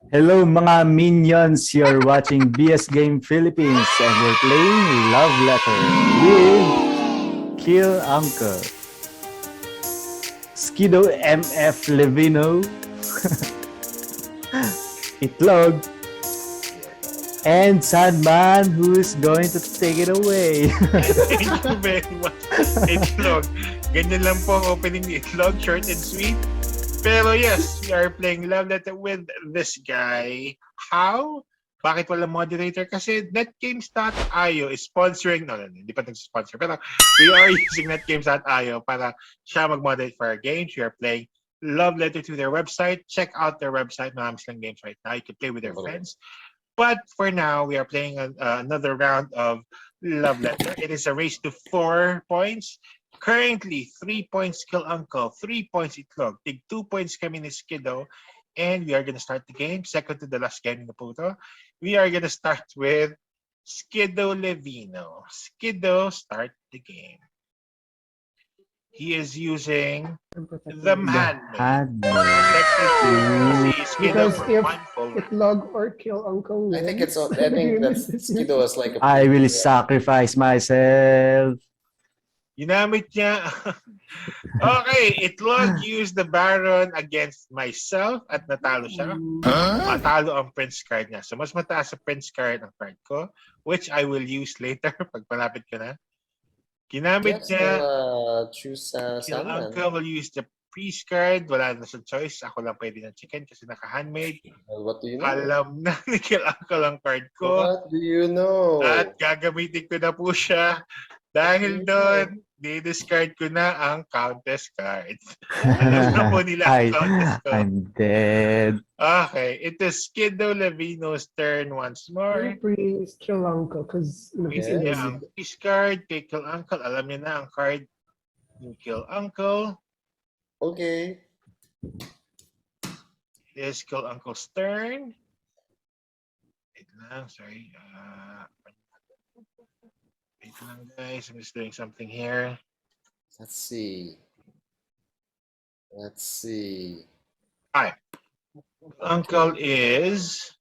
Hello mga minions, you're watching BS Game Philippines and we're playing Love Letter with Kill Uncle, Skido MF Levino, Itlog, and Sandman who's going to take it away. Thank you very much, Itlog. Ganyan lang po ang opening ni Itlog, short and sweet. Pero yes, we are playing Love Letter with this guy. How? Bakit wala moderator? Kasi netgames.io is sponsoring, no, hindi pa nag-sponsor, pero we are using netgames.io para siya mag-moderate for our games. We are playing Love Letter to their website. Check out their website. Marami silang games right now. You can play with their friends. But for now, we are playing another round of Love Letter. It is a race to 4 points. Currently, 3 points Kill Uncle, 3 points Itlog. Tig 2 points kami ni Skiddo. And we are going to start the game. Second to the last game na po ito. We are going to start with Skido Levino. Skido, start the game. He is using the Handmaid. Technically, si Skido Because for if mindful. Itlog or Kill Uncle I think wins, I think that's Skido was like a I will sacrifice myself. Ginamit niya. Okay, Itlog used the Baron against myself at natalo siya. Matalo ang Prince card niya. So mas mataas sa Prince card ang card ko, which I will use later pag malapit ko na. Ginamit niya. choose Kill Sandman. Uncle will use the Priest card. Wala na sa choice. Ako lang pwede ng chicken kasi naka-handmade. What do you know? Alam na ni Kill Uncle ang card ko. What do you know? At gagamitin ko na po siya. Dahil doon, di-discard ko na ang Countess card. Alam na po nila ang Countess ko. I'm dead. Okay, it is Skido Levino's turn once more. please Kill Uncle because Using niya ang Peace card kay Kill Uncle. Alam niya na ang card ni Kill Uncle. Okay. It is Kill Uncle's turn. Wait lang, sorry. Wait lang guys, I'm just doing something here. Let's see. Hi. Uncle is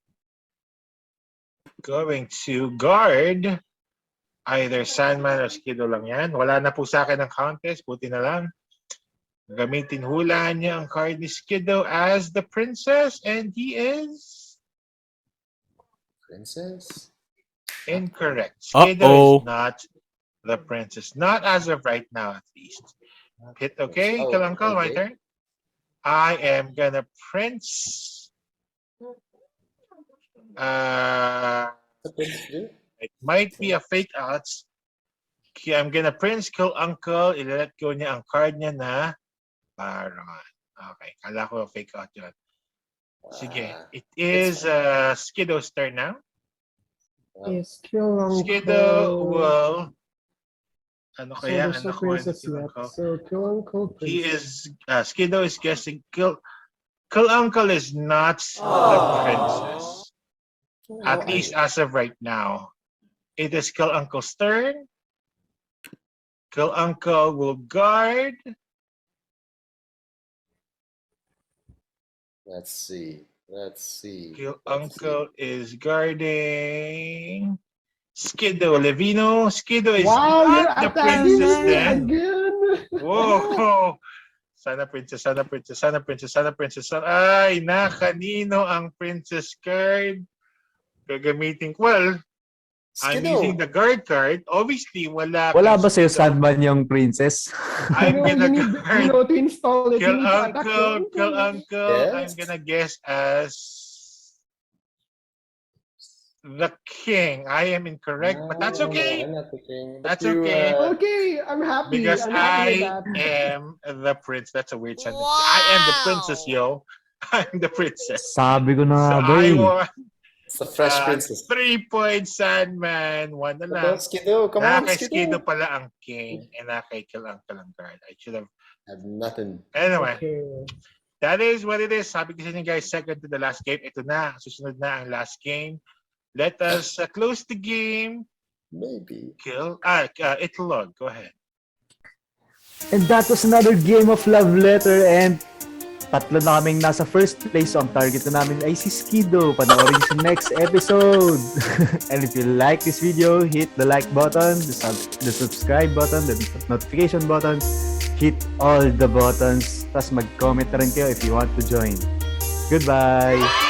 going to guard either Sandman or Skido lang yan. Wala na po sa akin ang Countess. Buti na lang. Gamitin hulaan niya ang card ni Skido as the Princess and he is Princess? incorrect. Skido is not the Princess. Not as of right now at least. Hit okay, Kill Uncle, my turn. I am gonna Prince. It might be a fake outs. I'm gonna Prince Kill Uncle. Ilalet ko niya ang card niya na Baron. Okay, kala ko fake out yun. Sige, it is Skido's turn now. Yes, Kill Uncle. Skido will... Ano kaya ang so nakuha ni Princess Kill yet. Uncle? So Kill Uncle, He Princess. is... Skido is guessing... Kill Uncle is not the Princess. At least as of right now. It is Kill Uncle's turn. Kill Uncle will guard. Let's see. Kill Uncle is guarding Skido Levino. Skido is not the Princess then. Again. Whoa! Sana Princess. Ay, kanino ang Princess card? Gagamitin ko. Well, I'm using the guard card. Obviously, wala Wala ba sa'yo Sandman yung princess? I'm gonna you guard know, to install it. Kill You need to attack Uncle. Yes. I'm gonna guess as the king. I am incorrect, but that's okay. I'm not the king. That's okay. Okay, I'm happy. Because I'm happy I with that. am the prince. That's a weird sentence. I am the princess, yo. I'm the princess. Sabi ko na So nga ba I eh. won. It's the Fresh Princess. 3 points, Sandman. 1 na lang. Skido, come on, Kay Skido Skido. pala ang king. And kay Kill Uncle ang guard. I should have. I have nothing. Anyway. Okay. That is what it is. Sabi ko sa inyo guys, second to the last game. Ito na, susunod na ang last game. Let us close the game. Maybe. Itlog, go ahead. And that was another game of Love Letter and tatlo na kaming nasa first place. So, ang target na namin ay si Skido. Panoorin sa next episode. And if you like this video, hit the like button, the subscribe button, the notification button, hit all the buttons. Tapos mag-comment na rin kayo if you want to join. Goodbye!